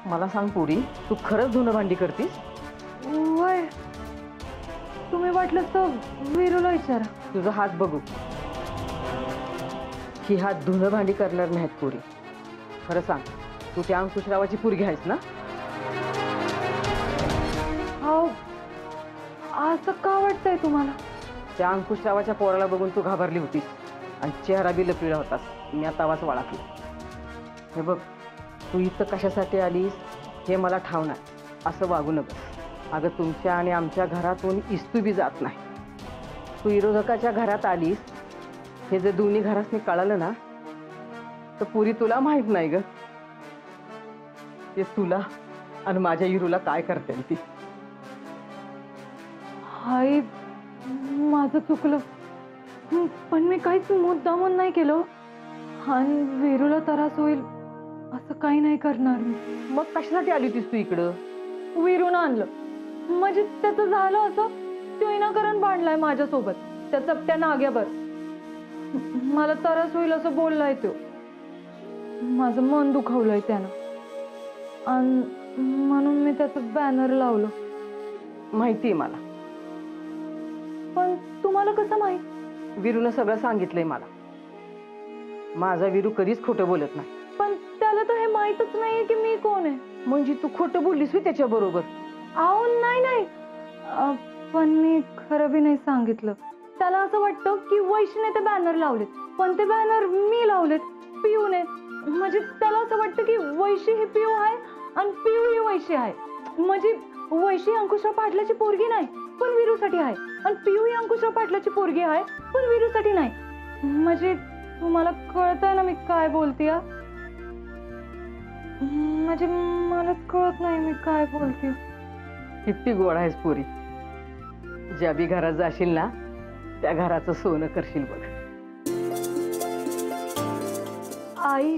मला सांग पुरी, तू खरंच धुणं भांडी करतीस? वय तुम्ही वाटलं तर वीरूला विचारा. तुझा हात बघू. ही हात धुणं भांडी करणार नाहीत पुरी. खरं सांग, तू त्या अंकुशरावाची पोरगी आहेस ना? हो, असं का वाटतंय तुम्हाला? त्या अंकुशरावाच्या पोराला बघून तू घाबरली होतीस आणि चेहरा बी लपलेला होतास. मी आता आवाज वाळखला. हे बघ, तू इथं कशासाठी आलीस हे मला ठाव नाही. असं वागू नकोस. अगं, तुमच्या आणि आमच्या घरातून इस्तू बी जात नाही. तू विरोधकाच्या घरात आलीस हे जर दोन्ही घरासनी कळालं ना तर पुरी तुला माहित नाही ग ते तुला आणि माझ्या हिरूला काय करता येईल ती. आई, माझं चुकलं, पण मी काहीच मुद्दामून नाही केलं. आणि वीरूला त्रास होईल असं काही नाही करणार मी. मग कशासाठी आली होतीस तू इकडं? वीरूनं आणलं म्हणजे त्याचं झालं असं. तो विनाकारण भांडलाय माझ्यासोबत त्या चपट्या नाग्यावर. मला त्रास होईल असं बोललाय तो. माझं मन दुखावलंय त्यानं आणि म्हणून मी त्याचं बॅनर लावलं. माहितीये मला. पण तुम्हाला कसं माहित? वीरूनं सगळं सांगितलंय मला. माझा वीरू कधीच खोटं बोलत नाही. पण त्याला तर हे माहीतच नाहीये की मी कोण आहे. म्हणजे तू खोटं बोललीस होय त्याच्या बरोबर? अहो नाही नाही, पण मी खरं बी नाही सांगितलं. त्याला असं वाटतं की वैशीने ते बॅनर लावलेत, पण ते बॅनर मी लावलेत पिऊने. म्हणजे त्याला असं वाटतं की वैशी ही पिऊ आहे आणि पिऊ ही वैशी आहे. म्हणजे वैशी अंकुशराव पाटलाची पोरगी नाही पण वीरूसाठी आहे, आणि पिऊ ही अंकुशराव पाटलाची पोरगी आहे पण वीरूसाठी नाही. म्हणजे तुम्हाला कळतंय ना मी काय बोलते? म्हणजे मलाच कळत नाही मी काय बोलते. किती गोड आहेस पुरी. ज्या बी घरात जाशील ना त्या घराचं सोनं करशील बघ. आई,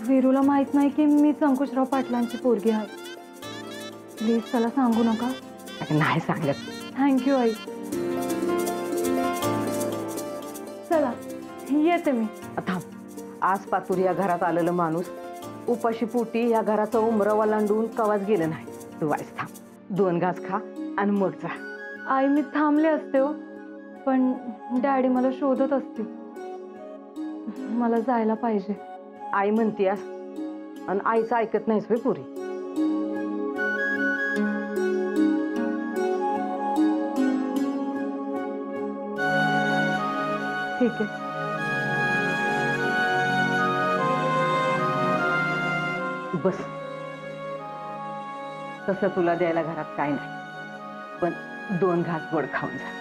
वीरूला माहित नाही की मीच अंकुशराव पाटलांची पोरगी आहे. प्लीज त्याला सांगू नका. नाही सांगत. थँक्यू आई. चला येते मी. थांब. आज पातूर या घरात आलेलं माणूस उपाशी पोटी या घराचा उमरावा लांडून कवाच गेलं नाही. तू वाईस थांब, 2 घास खा आणि मग जा. आई, मी थांबले असते हो, पण डॅडी मला शोधत असते. मला जायला पाहिजे. आई म्हणतीयास आणि आईचं ऐकत नाहीस होय पुरी? ठीक आहे. बस. तसं तुला द्यायला घरात काय नाही, पण 2 घास गोड खाऊन जा.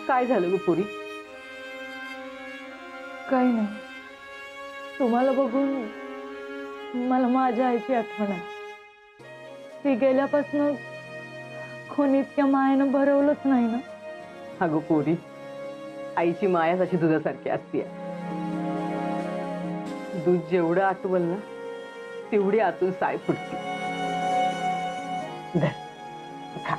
काय झालं ग पुरी? काही नाही. तुम्हाला बघून मला माझ्या आईची आठवण आहे. ती गेल्यापासून कोणी इतक्या मायेनं भरवलंच नाही ना. अगं पोरी, आईची माया अशी दुधासारखी असते. दूध जेवढं आठवल ना तेवढी आतून साय फुटते. धर, खा.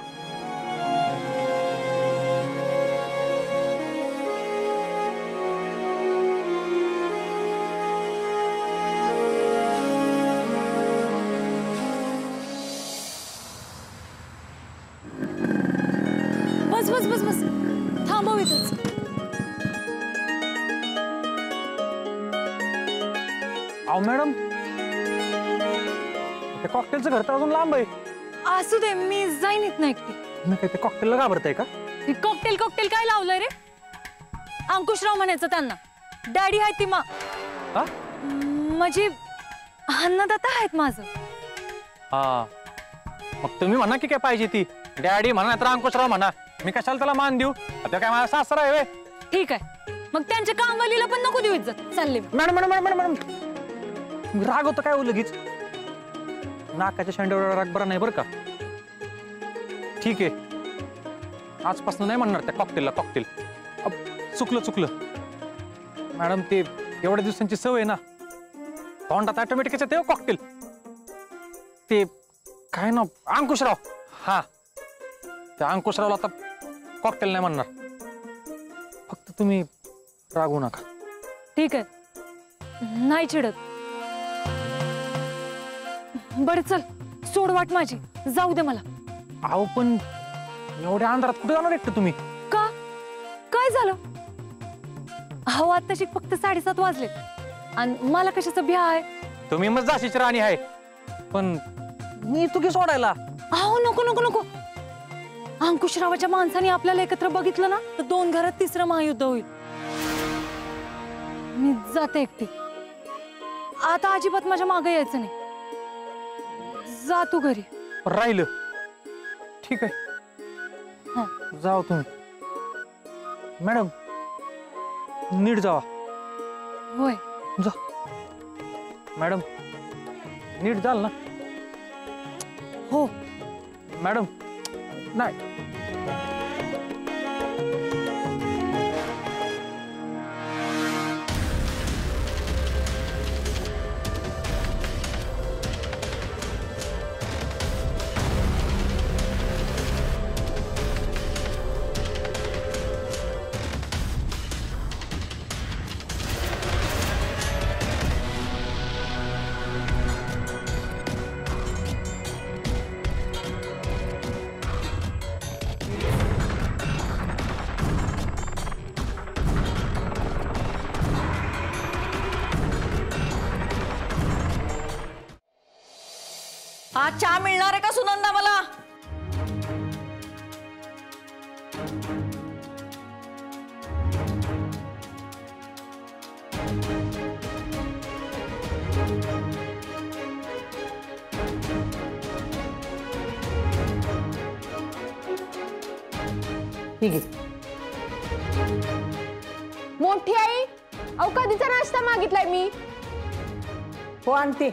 बस बस बस बस, थांबव इथंच. अहो मॅडम, त्या कॉकटेलचं घर तर अजून लांब आहे. असू दे, मी जाईन इथनं एकटी. तुम्ही काय त्या कॉकटेलला घाबरताय का? कॉकटेल कॉकटेल काय लावलंय रे? अंकुशराव म्हणायचं त्यांना. डॅडी आहेत ती हा? म्हणजे अन्नदाता आहेत माझं. हा, मग तुम्ही म्हणा की काय पाहिजे ती डॅडी म्हणा तर अंकुशराव म्हणा, मी कशाला त्याला मान देऊ? आता काय माझा सासरा आहे व्हय? ठीक आहे, मग त्यांच्या कामवालीला पण नको देऊ इज्जत. चालले मी. मॅडम मॅडम मॅडम मॅडम राग होतं काय हो लगेच? नाकाच्या शेंड्यावर राग बरा नाही बरं का. ठीक आहे, आजपासून नाही म्हणणार त्या कॉकटेलला कॉकटेल. चुकलं मॅडम, ते एवढ्या दिवसांची सवय आहे ना, तोंडात ऑटोमॅटिक येते हो कॉकटेल. ते काय ना अंकुशराव, हा त्या अंकुशरावला आता कॉकटेल नाही म्हणणार. फक्त तुम्ही रागवू नका. ठीक आहे, नाही चिडत. बरं चल, सोड वाट माझी, जाऊ दे मला. अहो पण एवढ्या अंधारात कुठे जाणार एकटं तुम्ही? का, काय झालं? अहो आत्ताशी फक्त 7:30 वाजले आणि मला कशाचं भ्या आहे? तुम्ही मग जाशीची राणी आहे, पण मी तुझी सोडायला. अहो नको नको नको. अंकुशरावाच्या माणसाने आपल्याला एकत्र बघितलं ना तर 2 घरात 3रं महायुद्ध होईल. मी जाते एकटी. आता अजिबात माझ्या मागे यायचं नाही. जा तू घरी. राहिलं ठीक आहे, हा. जाओ तुम्ही. मॅडम नीट जावा. होय. जा मॅडम, नीट जाल ना? हो. मॅडम नाही. आज चहा मिळणार आहे का सुनंदा मला? ठीक आहे. मोठी आई, अहो कधीचा नाश्ता मागितलाय मी. हो आणते.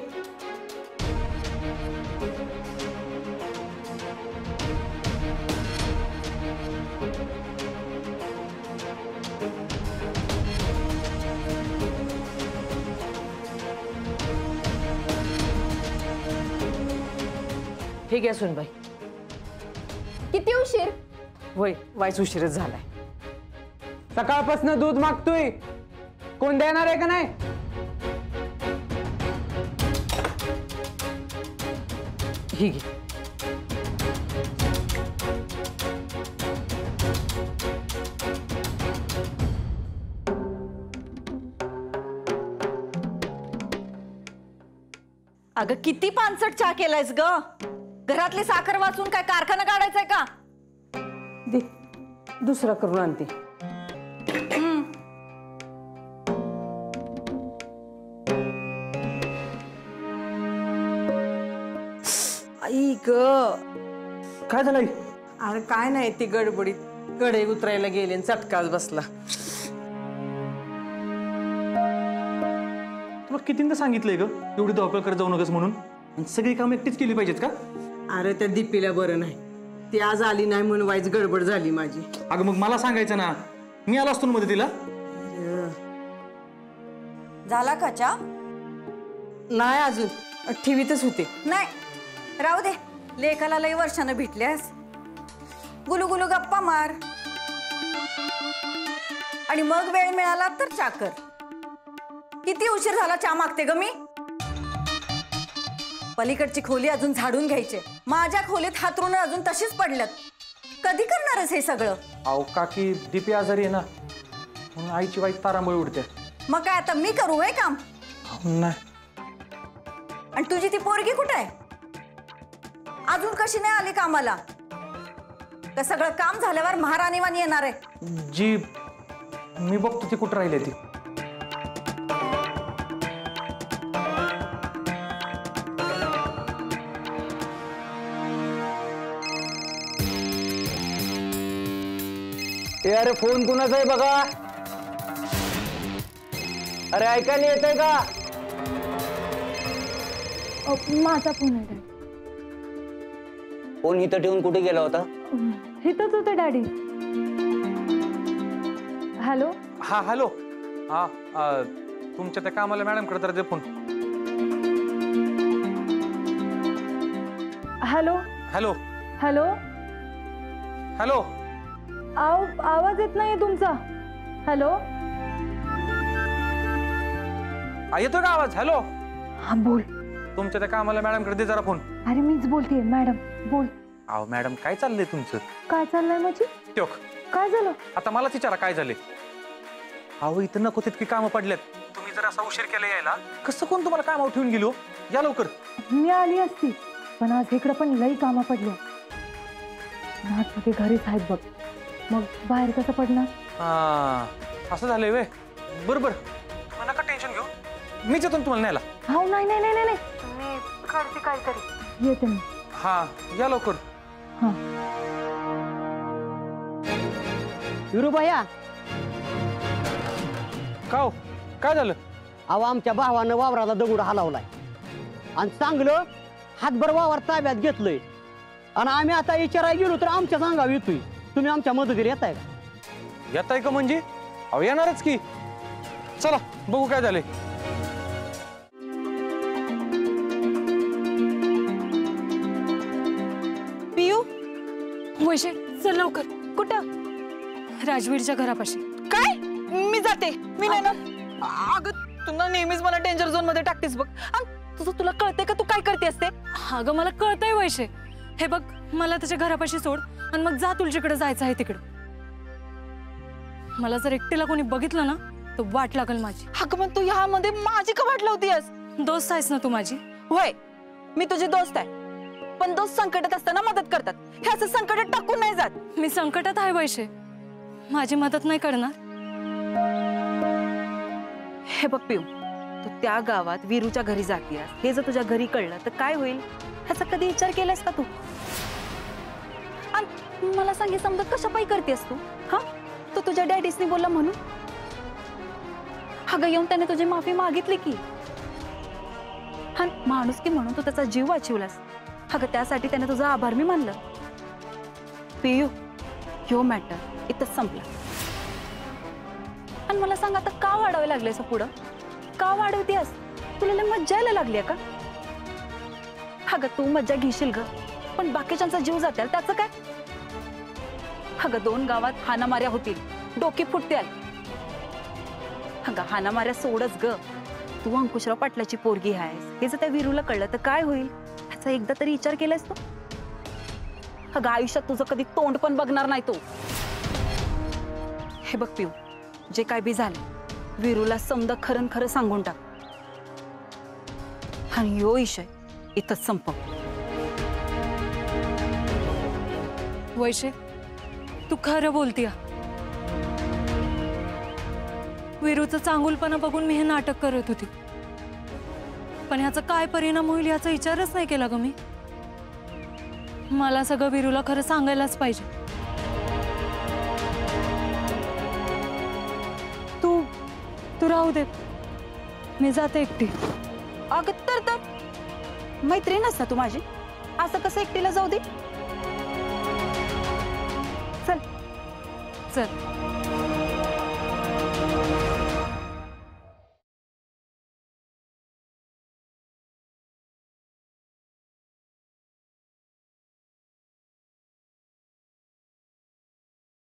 ठीक आहे सुनबाई. किती उशीर? होय, वाईच उशीरच झालाय. सकाळपासून दूध मागतोय, कोण देणार आहे का नाही? ही घे. अगं किती पानसट चहा केलायस ग? घरातली साखर वाचून काय कारखाना काढायचाय का? दे, दुसरा करून आणते. आई ग, काय झालंय? अरे काय नाही, ती गडबडीत कडे उतरायला गेले आणि चटकाच बसला. तुला कितींदा सांगितलंय ग एवढी धावपळ करत जाऊ नकस म्हणून? आणि सगळी काम एकटीच केली पाहिजेत का? अरे त्या दीपीला बरं नाही, ती आज आली नाही म्हणून वाईच गडबड झाली माझी. अगं मग मला सांगायचं ना, मी आलो असतो ना मदतीला. झाला का चहा? नाही अजून, ठेवीतच होते. नाही राहू दे, लेकाला लई वर्षानं भेटल्यास गुलू गुलू गप्पा मार आणि मग वेळ मिळाला तर चाकर. किती उशीर झाला चहा मागते ग मी. पलीकडची खोली अजून झाडून घ्यायचे, माझ्या खोलीत हातरून अजून तशीच पडल्यात. कधी करणारच हे सगळं? अहो काकी, दीपी आजारी आहे ना, म्हणून आईची वाईट तारांबळी उडते. मग काय आता मी करू हे काम? नाही. आणि तुझी ती पोरगी कुठे आहे? अजून कशी नाही आली कामाला? का सगळं काम झाल्यावर महाराणीवाणी येणार आहे? जी, मी बघतो ती कुठं राहिली ती. ए अरे फोन कुणाचा आहे बघा. अरे ऐकायला येतंय का? माझा फोन आहे डॅडी. फोन इथं ठेवून कुठे गेला होता? इथंच होतं डॅडी. हॅलो. हा हॅलो. हा तुमच्या त्या कामाला मॅडम कडे तर दे phone. Hello. Hello hello. Hello. आवाज येत नाहीये तुमचा. हॅलो. येतोय का आवाज? हॅलो. हा बोल. तुमच्या त्या कामाला मॅडम कडे दे जरा फोन. अरे मीच बोलतेय मॅडम. बोल. अहो मॅडम काय चाललंय तुमचं? काय चाललंय माझी? टोक. काय झालं? आता मलाच विचारा काय झाले. अहो इथं नको तितकी कामं पडल्यात. तुम्ही जर असा उशीर केला यायला कसं कोण तुम्हाला कामावर ठेवून गेलो? या लवकर. मी आली असती पण आज इकडं पण लई कामं पडल्या. आज ते घरीच आहेत बघ. मग बाहेर कसं पडणार? असं झालंय वे. बरोबर नका टेन्शन घेऊ. मीच येतो तुम्हाला न्यायला. हो नाही नाही नाही नाही मी करते काहीतरी. येते मी. हा या लवकर. हा. विरूबाया, का हो? काय झालं? अहो आमच्या भावानं वावराला दगड हलवलाय आणि चांगलं हातभर वावर ताब्यात घेतलंय आणि आम्ही आता विचारायला गेलो तर आमच्या अंगावर येतोय. तुम्ही आमच्या मदतीला येताय का? येताय का म्हणजे? अहो येणारच की. चला बघू काय झालंय. पियू. वैशे चल लवकर. कुठं? राजवीरच्या घरापाशी. काय? मी जाते. मी नाही ना. अगं तुला नेहमीच मला डेंजर झोन मध्ये टाकतेस बघ. तुझं तुला कळतंय का तू काय करते असते? अगं मला कळतंय वैशे. हे बघ मला त्याच्या घरापाशी सोड आणि मग जा तुला जिकडे जायचं आहे तिकडं. मला जर एकटीला कोणी बघितलं ना तर वाट लागल माझी. अगं पण तू ह्यामध्ये माझी का वाट लावतीयस? दोस्त आहेस ना तू माझी. होय मी तुझी दोस्त आहे पण दोस्त संकटात असताना मदत करतात. हे असं संकटात टाकून नाही जात. मी संकटात आहे वैशे. माझी मदत नाही करणार? हे बघ पिऊ, तू त्या गावात वीरूच्या घरी जातीयस हे जर तुझ्या घरी कळलं तर काय होईल ह्याचा कधी विचार केलास का तू? आणि मला सांग हे समजा कशा पायी करतेस तू? हा तू तुझ्या डॅडीसनी बोलला म्हणून? अगं येऊन त्याने तुझी माफी मागितली की. हा माणूस की म्हणून तू त्याचा जीव वाचवलास. अगं त्यासाठी त्याने तुझा आभार मी मानलं. पियू ह्यो मॅटर इथंच संपला. आणि मला सांग आता का वाढवायला लागले असं पुढं? का वाढवतेस? तुला लय मज्जा यायला लागली का? अगं तू मज्जा घेशील ग पण बाकीच्यांचा जीव जातील त्याचं काय? अगं 2 गावात हाणामाऱ्या होतील, डोकी फुटतील. अगं हाणामाऱ्या सोडच ग. तू अंकुशराव पाटलाची पोरगी आहेस हे जर त्या वीरूला कळलं तर काय होईल ह्याचा एकदा तरी विचार केलास तू? अगं आयुष्यात तुझं कधी तोंड पण बघणार नाही तू. हे बघ पिऊ, जे काय बी झालं वीरूला समजा खरं खरं सांगून टाक आणि यो विषय इथंच संपव. वैशे तू खरं बोलतीया. वीरूचं चांगुलपणा बघून मी हे नाटक करत होती पण ह्याचा काय परिणाम होईल याचा विचारच नाही केला ग मी. मला सगळं वीरूला खरं सांगायलाच पाहिजे. तू राहू दे. मी जाते एकटी. अगं तर मैत्रीण असता तू माझी. असं कसं एकटीला जाऊ दे? चल चल.